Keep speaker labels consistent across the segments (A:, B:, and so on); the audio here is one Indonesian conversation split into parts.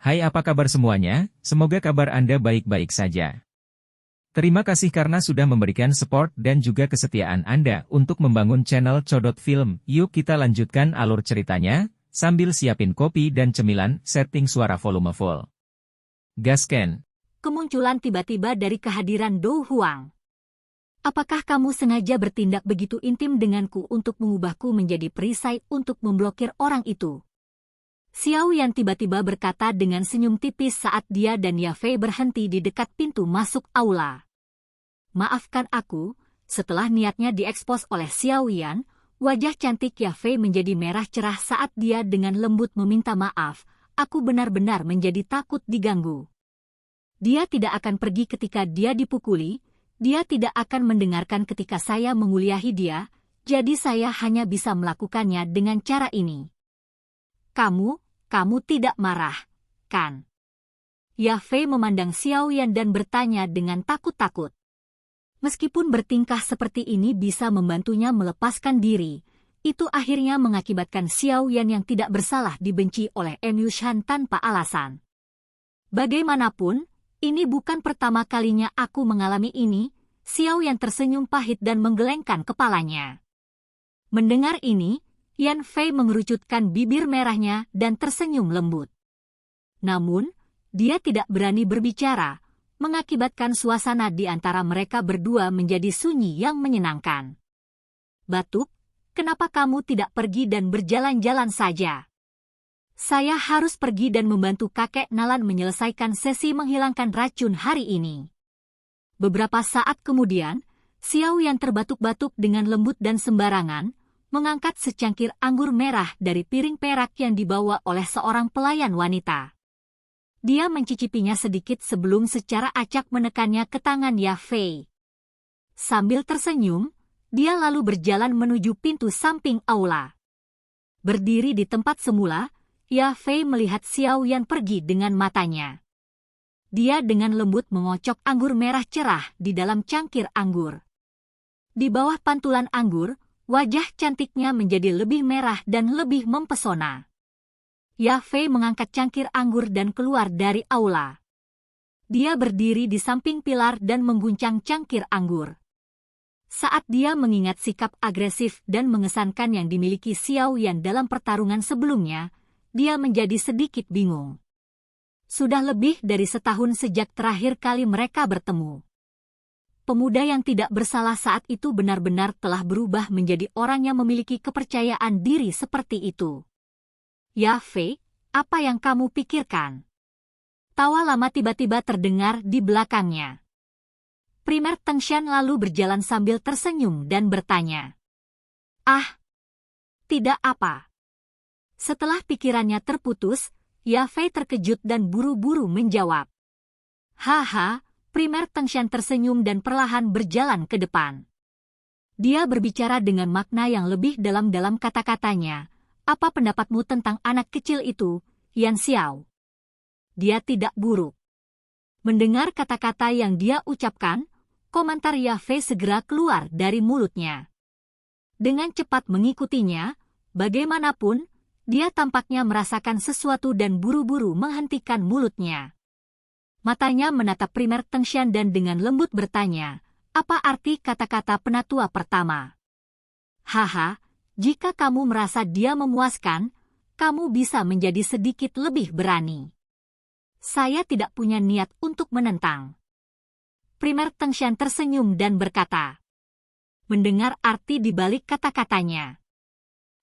A: Hai, apa kabar semuanya? Semoga kabar Anda baik-baik saja. Terima kasih karena sudah memberikan support dan juga kesetiaan Anda untuk membangun channel Codot Film. Yuk kita lanjutkan alur ceritanya, sambil siapin kopi dan cemilan, setting suara volume full. Gasken.
B: Kemunculan tiba-tiba dari kehadiran Dou Huang. Apakah kamu sengaja bertindak begitu intim denganku untuk mengubahku menjadi perisai untuk memblokir orang itu? Xiao Yan tiba-tiba berkata dengan senyum tipis saat dia dan Yafei berhenti di dekat pintu masuk aula. Maafkan aku, setelah niatnya diekspos oleh Xiao Yan, wajah cantik Yafei menjadi merah cerah saat dia dengan lembut meminta maaf. Aku benar-benar menjadi takut diganggu. Dia tidak akan pergi ketika dia dipukuli, dia tidak akan mendengarkan ketika saya menguliahi dia, jadi saya hanya bisa melakukannya dengan cara ini. Kamu tidak marah, kan? Yafei memandang Xiao Yan dan bertanya dengan takut-takut. Meskipun bertingkah seperti ini bisa membantunya melepaskan diri, itu akhirnya mengakibatkan Xiao Yan yang tidak bersalah dibenci oleh En Yushan tanpa alasan. Bagaimanapun, ini bukan pertama kalinya aku mengalami ini. Xiao Yan tersenyum pahit dan menggelengkan kepalanya. Mendengar ini, Yan Fei mengerucutkan bibir merahnya dan tersenyum lembut. Namun, dia tidak berani berbicara, mengakibatkan suasana di antara mereka berdua menjadi sunyi yang menyenangkan. Batuk, kenapa kamu tidak pergi dan berjalan-jalan saja? Saya harus pergi dan membantu kakek Nalan menyelesaikan sesi menghilangkan racun hari ini. Beberapa saat kemudian, Xiao Yan terbatuk-batuk dengan lembut dan sembarangan, mengangkat secangkir anggur merah dari piring perak yang dibawa oleh seorang pelayan wanita. Dia mencicipinya sedikit sebelum secara acak menekannya ke tangan Yafei. Sambil tersenyum, dia lalu berjalan menuju pintu samping aula. Berdiri di tempat semula, Yafei melihat Xiao Yan pergi dengan matanya. Dia dengan lembut mengocok anggur merah cerah di dalam cangkir anggur. Di bawah pantulan anggur, wajah cantiknya menjadi lebih merah dan lebih mempesona. Yafei mengangkat cangkir anggur dan keluar dari aula. Dia berdiri di samping pilar dan mengguncang cangkir anggur. Saat dia mengingat sikap agresif dan mengesankan yang dimiliki Xiao Yan dalam pertarungan sebelumnya, dia menjadi sedikit bingung. Sudah lebih dari setahun sejak terakhir kali mereka bertemu. Pemuda yang tidak bersalah saat itu benar-benar telah berubah menjadi orang yang memiliki kepercayaan diri seperti itu. Yafei, apa yang kamu pikirkan? Tawa lama tiba-tiba terdengar di belakangnya. Primer Tengshan lalu berjalan sambil tersenyum dan bertanya. Ah, tidak apa. Setelah pikirannya terputus, Yafei terkejut dan buru-buru menjawab. Haha. Primer Tengshan tersenyum dan perlahan berjalan ke depan. Dia berbicara dengan makna yang lebih dalam kata-katanya. Apa pendapatmu tentang anak kecil itu, Yan Xiao? Dia tidak buruk. Mendengar kata-kata yang dia ucapkan, komentar Yafei segera keluar dari mulutnya. Dengan cepat mengikutinya, bagaimanapun, dia tampaknya merasakan sesuatu dan buru-buru menghentikan mulutnya. Matanya menatap Primer Tengshan dan dengan lembut bertanya, apa arti kata-kata penatua pertama? Haha, jika kamu merasa dia memuaskan, kamu bisa menjadi sedikit lebih berani. Saya tidak punya niat untuk menentang. Primer Tengshan tersenyum dan berkata. Mendengar arti di balik kata-katanya.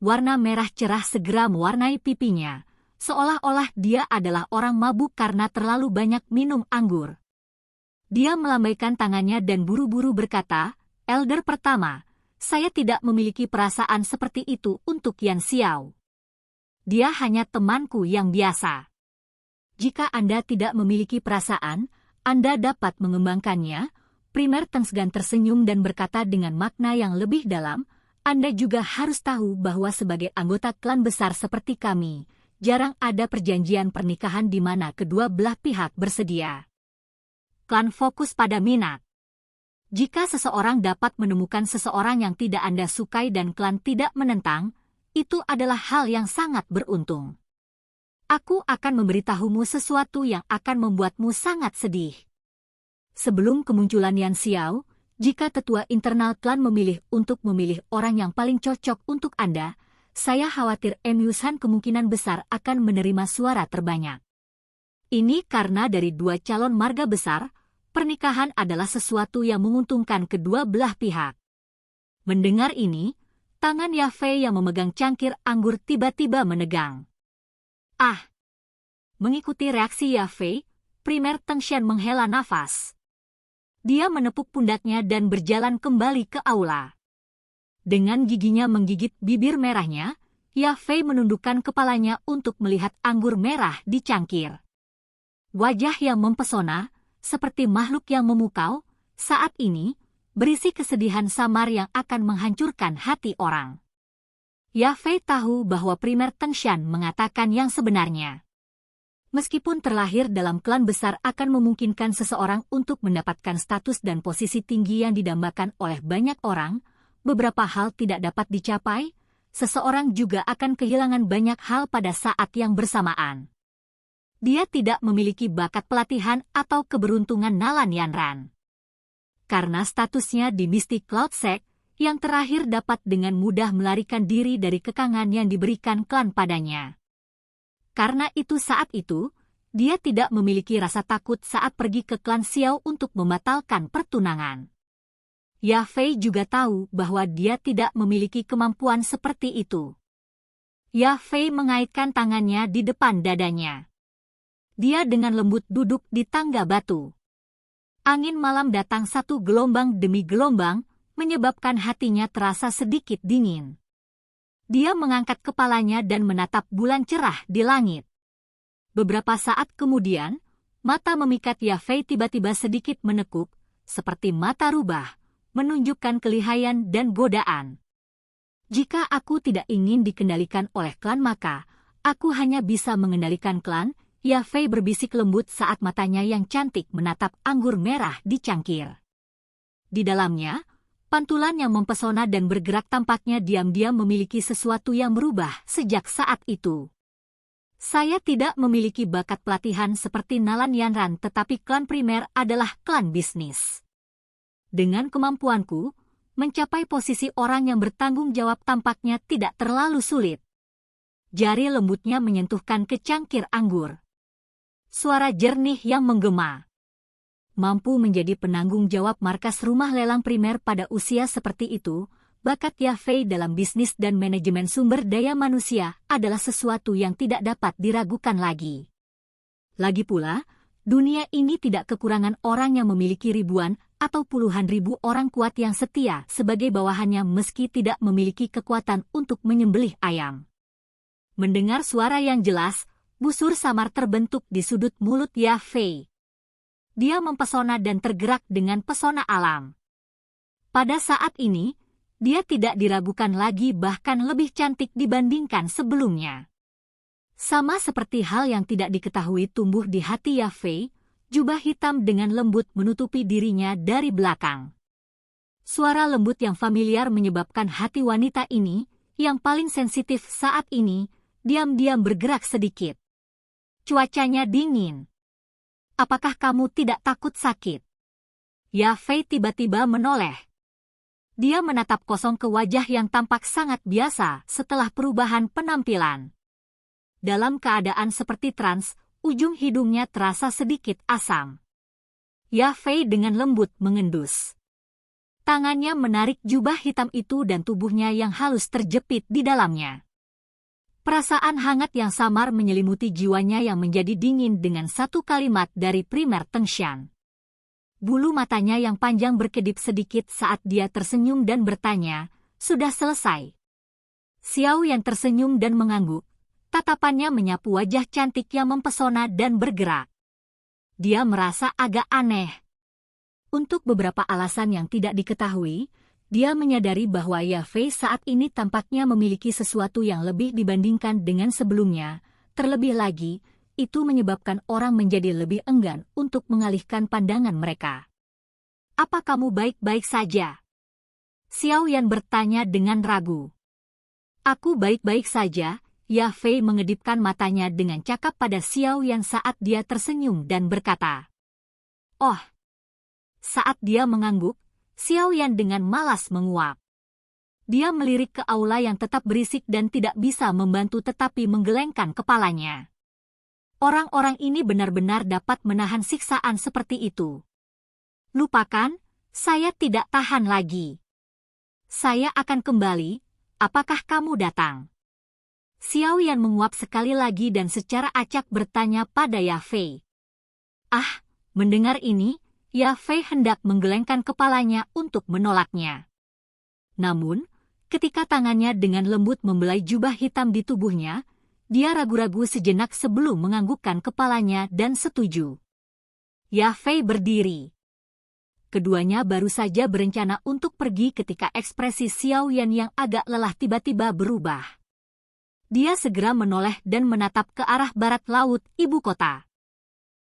B: Warna merah cerah segera mewarnai pipinya. Seolah-olah dia adalah orang mabuk karena terlalu banyak minum anggur. Dia melambaikan tangannya dan buru-buru berkata, Elder pertama, saya tidak memiliki perasaan seperti itu untuk Yan Xiao. Dia hanya temanku yang biasa. Jika Anda tidak memiliki perasaan, Anda dapat mengembangkannya. Primer Tengshan tersenyum dan berkata dengan makna yang lebih dalam, Anda juga harus tahu bahwa sebagai anggota klan besar seperti kami, jarang ada perjanjian pernikahan di mana kedua belah pihak bersedia. Klan fokus pada minat. Jika seseorang dapat menemukan seseorang yang tidak Anda sukai dan klan tidak menentang, itu adalah hal yang sangat beruntung. Aku akan memberitahumu sesuatu yang akan membuatmu sangat sedih. Sebelum kemunculan Yan Xiao, jika tetua internal klan memilih untuk memilih orang yang paling cocok untuk Anda, saya khawatir Yusan kemungkinan besar akan menerima suara terbanyak. Ini karena dari dua calon marga besar, pernikahan adalah sesuatu yang menguntungkan kedua belah pihak. Mendengar ini, tangan Yafei yang memegang cangkir anggur tiba-tiba menegang. Ah! Mengikuti reaksi Yafei, Primer Tengshan menghela nafas. Dia menepuk pundaknya dan berjalan kembali ke aula. Dengan giginya menggigit bibir merahnya, Yafei menundukkan kepalanya untuk melihat anggur merah di cangkir. Wajah yang mempesona, seperti makhluk yang memukau, saat ini, berisi kesedihan samar yang akan menghancurkan hati orang. Yafei tahu bahwa Primer Tengshan mengatakan yang sebenarnya. Meskipun terlahir dalam klan besar akan memungkinkan seseorang untuk mendapatkan status dan posisi tinggi yang didambakan oleh banyak orang, beberapa hal tidak dapat dicapai, seseorang juga akan kehilangan banyak hal pada saat yang bersamaan. Dia tidak memiliki bakat pelatihan atau keberuntungan Nalan Yanran. Karena statusnya di Mystic Cloud Sect, yang terakhir dapat dengan mudah melarikan diri dari kekangan yang diberikan klan padanya. Karena itu saat itu, dia tidak memiliki rasa takut saat pergi ke klan Xiao untuk membatalkan pertunangan. Yafei juga tahu bahwa dia tidak memiliki kemampuan seperti itu. Yafei mengaitkan tangannya di depan dadanya. Dia dengan lembut duduk di tangga batu. Angin malam datang satu gelombang demi gelombang, menyebabkan hatinya terasa sedikit dingin. Dia mengangkat kepalanya dan menatap bulan cerah di langit. Beberapa saat kemudian, mata memikat Yafei tiba-tiba sedikit menekuk, seperti mata rubah, menunjukkan kelihayan dan godaan. Jika aku tidak ingin dikendalikan oleh klan maka, aku hanya bisa mengendalikan klan, Yafei berbisik lembut saat matanya yang cantik menatap anggur merah di cangkir. Di dalamnya, pantulan yang mempesona dan bergerak tampaknya diam-diam memiliki sesuatu yang berubah sejak saat itu. Saya tidak memiliki bakat pelatihan seperti Nalan Yanran tetapi klan primer adalah klan bisnis. Dengan kemampuanku, mencapai posisi orang yang bertanggung jawab tampaknya tidak terlalu sulit. Jari lembutnya menyentuhkan ke cangkir anggur. Suara jernih yang menggema. Mampu menjadi penanggung jawab markas rumah lelang primer pada usia seperti itu, bakat Yafei dalam bisnis dan manajemen sumber daya manusia adalah sesuatu yang tidak dapat diragukan lagi. Lagi pula, dunia ini tidak kekurangan orang yang memiliki ribuan atau puluhan ribu orang kuat yang setia sebagai bawahannya meski tidak memiliki kekuatan untuk menyembelih ayam. Mendengar suara yang jelas, busur samar terbentuk di sudut mulut Yafei. Dia mempesona dan tergerak dengan pesona alam. Pada saat ini, dia tidak diragukan lagi bahkan lebih cantik dibandingkan sebelumnya. Sama seperti hal yang tidak diketahui tumbuh di hati Yafei, jubah hitam dengan lembut menutupi dirinya dari belakang. Suara lembut yang familiar menyebabkan hati wanita ini, yang paling sensitif saat ini, diam-diam bergerak sedikit. Cuacanya dingin. Apakah kamu tidak takut sakit? Yafei tiba-tiba menoleh. Dia menatap kosong ke wajah yang tampak sangat biasa setelah perubahan penampilan. Dalam keadaan seperti trans, ujung hidungnya terasa sedikit asam. Yafei dengan lembut mengendus. Tangannya menarik jubah hitam itu dan tubuhnya yang halus terjepit di dalamnya. Perasaan hangat yang samar menyelimuti jiwanya yang menjadi dingin dengan satu kalimat dari Primer Tengshan. Bulu matanya yang panjang berkedip sedikit saat dia tersenyum dan bertanya, "Sudah selesai?" Xiao yang tersenyum dan mengangguk, tatapannya menyapu wajah cantik yang mempesona dan bergerak. Dia merasa agak aneh. Untuk beberapa alasan yang tidak diketahui, dia menyadari bahwa Yafei saat ini tampaknya memiliki sesuatu yang lebih dibandingkan dengan sebelumnya. Terlebih lagi, itu menyebabkan orang menjadi lebih enggan untuk mengalihkan pandangan mereka. "Apa kamu baik-baik saja?" Xiao Yan bertanya dengan ragu. "Aku baik-baik saja," Ya Fei mengedipkan matanya dengan cakap pada Xiao Yan saat dia tersenyum dan berkata, "Oh." Saat dia mengangguk, Xiao Yan dengan malas menguap. Dia melirik ke aula yang tetap berisik dan tidak bisa membantu tetapi menggelengkan kepalanya. Orang-orang ini benar-benar dapat menahan siksaan seperti itu. "Lupakan, saya tidak tahan lagi. Saya akan kembali, apakah kamu datang?" Xiao Yan menguap sekali lagi dan secara acak bertanya pada Ya Fei. Mendengar ini, Ya Fei hendak menggelengkan kepalanya untuk menolaknya. Namun, ketika tangannya dengan lembut membelai jubah hitam di tubuhnya, dia ragu-ragu sejenak sebelum menganggukkan kepalanya dan setuju. Ya Fei berdiri. Keduanya baru saja berencana untuk pergi ketika ekspresi Xiao Yan yang agak lelah tiba-tiba berubah. Dia segera menoleh dan menatap ke arah barat laut, ibu kota.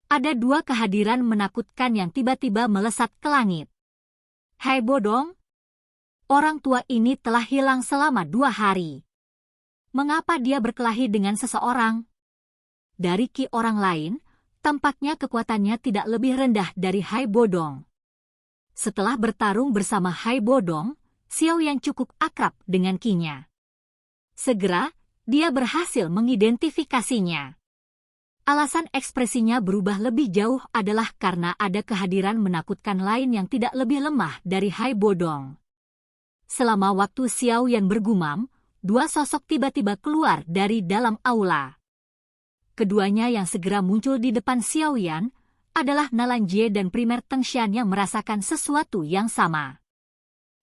B: Ada dua kehadiran menakutkan yang tiba-tiba melesat ke langit. "Hai Bodong! Orang tua ini telah hilang selama 2 hari. Mengapa dia berkelahi dengan seseorang?" Dari ki orang lain, tampaknya kekuatannya tidak lebih rendah dari Hai Bodong. Setelah bertarung bersama Hai Bodong, Xiao Yan cukup akrab dengan ki-nya. Segera, dia berhasil mengidentifikasinya. Alasan ekspresinya berubah lebih jauh adalah karena ada kehadiran menakutkan lain yang tidak lebih lemah dari Hai Bodong. Selama waktu Xiao Yan bergumam, dua sosok tiba-tiba keluar dari dalam aula. Keduanya yang segera muncul di depan Xiao Yan adalah Nalan Jie dan Primer Tengshan yang merasakan sesuatu yang sama.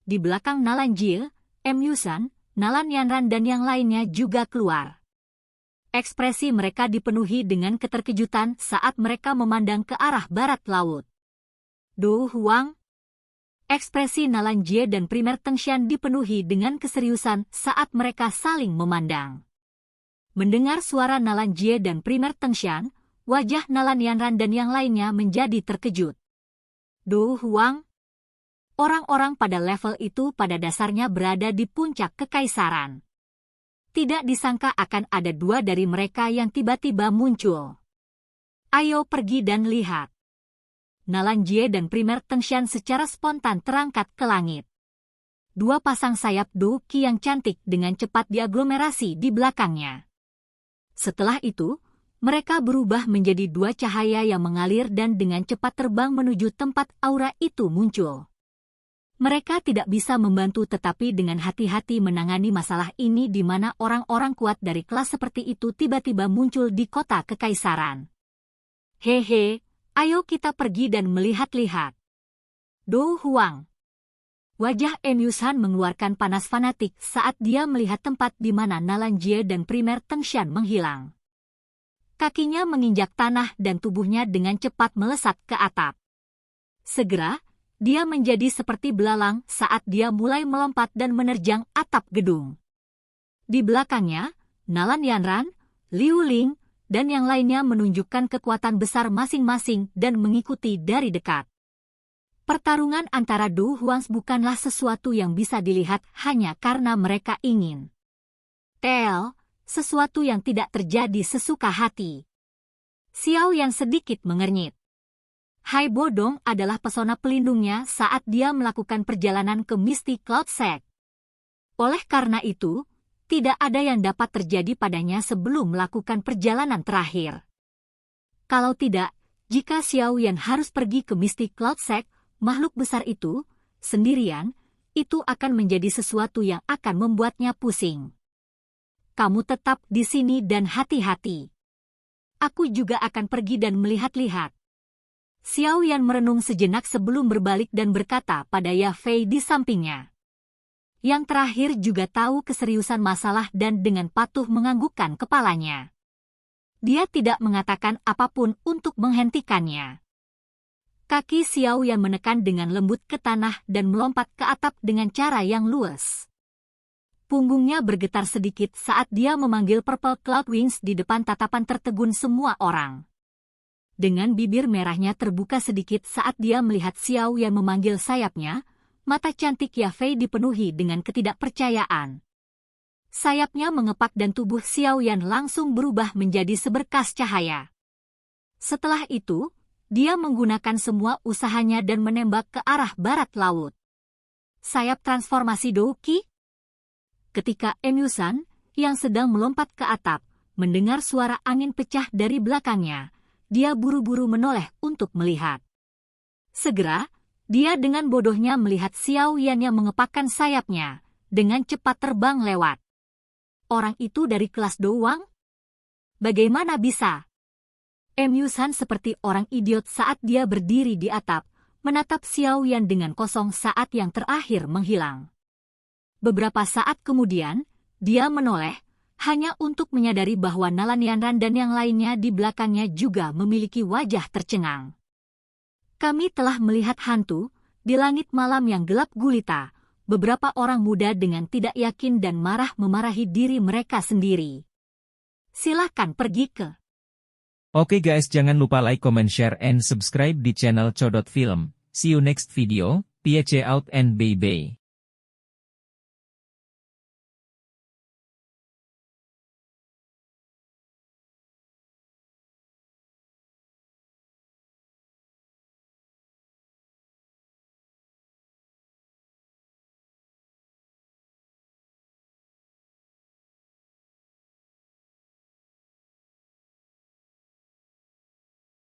B: Di belakang Nalan Jie, Yusan, Nalan Yanran dan yang lainnya juga keluar. Ekspresi mereka dipenuhi dengan keterkejutan saat mereka memandang ke arah barat laut. "Do Huang?" Ekspresi Nalan Jie dan Primer Tengshan dipenuhi dengan keseriusan saat mereka saling memandang. Mendengar suara Nalan Jie dan Primer Tengshan, wajah Nalan Yanran dan yang lainnya menjadi terkejut. "Do Huang?" Orang-orang pada level itu pada dasarnya berada di puncak kekaisaran. Tidak disangka akan ada dua dari mereka yang tiba-tiba muncul. "Ayo pergi dan lihat." Nalan Jie dan Primer Tengshan secara spontan terangkat ke langit. Dua pasang sayap Do Qi yang cantik dengan cepat diaglomerasi di belakangnya. Setelah itu, mereka berubah menjadi dua cahaya yang mengalir dan dengan cepat terbang menuju tempat aura itu muncul. Mereka tidak bisa membantu tetapi dengan hati-hati menangani masalah ini di mana orang-orang kuat dari kelas seperti itu tiba-tiba muncul di kota kekaisaran. "Hehe, ayo kita pergi dan melihat-lihat." "Do Huang." Wajah Yusan mengeluarkan panas fanatik saat dia melihat tempat di mana Nalan Jie dan Primer Tengshan menghilang. Kakinya menginjak tanah dan tubuhnya dengan cepat melesat ke atap. Segera, dia menjadi seperti belalang saat dia mulai melompat dan menerjang atap gedung. Di belakangnya, Nalan Yanran, Liu Ling, dan yang lainnya menunjukkan kekuatan besar masing-masing dan mengikuti dari dekat. Pertarungan antara Do Huang bukanlah sesuatu yang bisa dilihat hanya karena mereka ingin. Sesuatu yang tidak terjadi sesuka hati. Xiao Yan sedikit mengernyit. Hai Bodong adalah pesona pelindungnya saat dia melakukan perjalanan ke Misty Cloud Sect. Oleh karena itu, tidak ada yang dapat terjadi padanya sebelum melakukan perjalanan terakhir. Kalau tidak, jika Xiao Yan harus pergi ke Misty Cloud Sect, makhluk besar itu, sendirian, itu akan menjadi sesuatu yang akan membuatnya pusing. "Kamu tetap di sini dan hati-hati. Aku juga akan pergi dan melihat-lihat." Xiao Yan merenung sejenak sebelum berbalik dan berkata pada Ya Fei di sampingnya. Yang terakhir juga tahu keseriusan masalah dan dengan patuh menganggukkan kepalanya. Dia tidak mengatakan apapun untuk menghentikannya. Kaki Xiao Yan menekan dengan lembut ke tanah dan melompat ke atap dengan cara yang luas. Punggungnya bergetar sedikit saat dia memanggil Purple Cloud Wings di depan tatapan tertegun semua orang. Dengan bibir merahnya terbuka sedikit saat dia melihat Xiao Yan memanggil sayapnya, mata cantik Ya Fei dipenuhi dengan ketidakpercayaan. Sayapnya mengepak dan tubuh Xiao Yan langsung berubah menjadi seberkas cahaya. Setelah itu, dia menggunakan semua usahanya dan menembak ke arah barat laut. Sayap transformasi Douki. Ketika Emyu-san, yang sedang melompat ke atap, mendengar suara angin pecah dari belakangnya, dia buru-buru menoleh untuk melihat. Segera, dia dengan bodohnya melihat Xiao Yan yang mengepakkan sayapnya, dengan cepat terbang lewat. Orang itu dari kelas Douwang? Bagaimana bisa? Emyu-san seperti orang idiot saat dia berdiri di atap, menatap Xiao Yan dengan kosong saat yang terakhir menghilang. Beberapa saat kemudian, dia menoleh, hanya untuk menyadari bahwa Nalanianran dan yang lainnya di belakangnya juga memiliki wajah tercengang. Kami telah melihat hantu, di langit malam yang gelap gulita, beberapa orang muda dengan tidak yakin dan marah memarahi diri mereka sendiri. Silahkan pergi ke.
A: Oke guys, jangan lupa like, comment, share, and subscribe di channel Codot Film. See you next video, peace out and bye-bye.